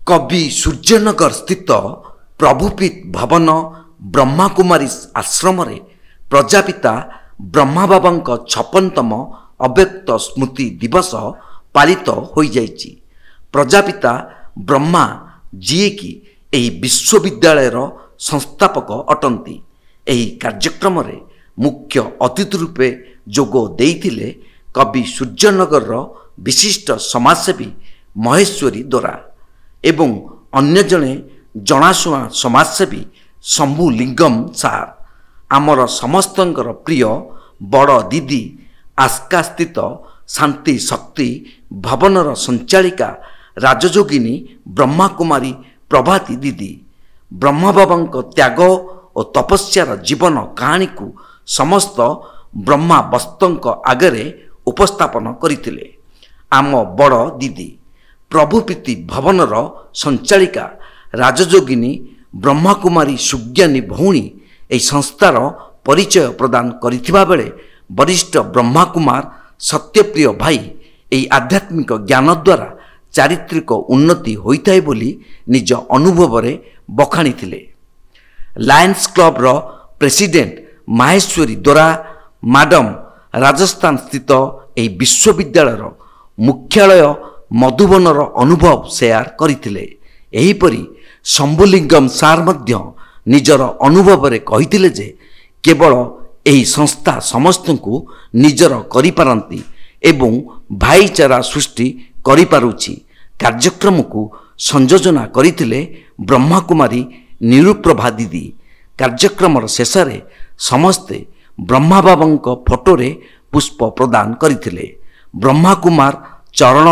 कवि सूर्यनगर स्थित प्रभुपीठ भवन ब्रह्माकुमारी आश्रम रे प्रजापिता ब्रह्मा बाबांक 56तम अव्यक्त स्मृति दिवस पालित हो जाइछि। प्रजापिता ब्रह्मा जी की एही विश्वविद्यालय संस्थापक अटंती। एही कार्यक्रम रे मुख्य अतिथि रूपे जोग देइथिले कवि सूर्यनगर विशिष्ट समाजसेवी महेश्वरी दोरा एवं अन्य जने जनाशुआ समाजसेवी शंभु लिंगम सार। आमर समस्तंकर प्रिय बड़ दीदी आस्का स्थित शांति शक्ति भवनर संचालिका राजयोगिनी ब्रह्मा कुमारी प्रभाती दीदी ब्रह्मा बाबांक त्याग और तपस्यार जीवन कहानी को समस्त ब्रह्मा वस्तुंक आगरे उपस्थापन करथिले। आम बड़ दीदी प्रभुपीठ भवनर संचालिका राजयोगिनी ब्रह्मा कुमारी सुज्ञानी भौणी एही संस्थार परिचय प्रदान करिथिबा बेले वरिष्ठ ब्रह्मा कुमार सत्यप्रिय भाई एही आध्यात्मिक ज्ञान द्वारा चारित्रिक उन्नति होइथाय बोली निज अनुभव रे बखाणीथिले। लायंस क्लब रो प्रेसिडेंट महेश्वरी दोरा मैडम राजस्थान स्थित एही विश्वविद्यालय मुख्यालय मधुबनर अनुभव शेयर करथिले। एहीपरि शंभुलिंगम सार मध्य निजर अनुभव रे कहिथिले जे केवल एही संस्था समस्तଙ୍କୁ निजर करि पारंती एवं भाईचारा सृष्टि करि पारुछि। कार्यक्रम को संयोजना करथिले ब्रह्मा कुमारी निरुप्रभा दीदी। कार्यक्रम शेष रे समस्ते ब्रह्मा बाबांक फोटो रे पुष्प प्रदान करथिले। ब्रह्मा कुमार चरण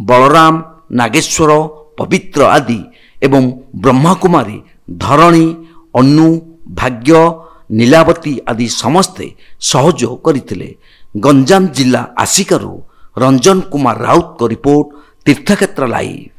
बलराम नागेश्वर पवित्र आदि एवं ब्रह्मा कुमारी धरणी अनु भाग्य नीलावती आदि समस्ते सहयोग करथिले। गंजाम जिला आसिकारु रंजन कुमार राउत को रिपोर्ट तीर्थक्षेत्र लाइव।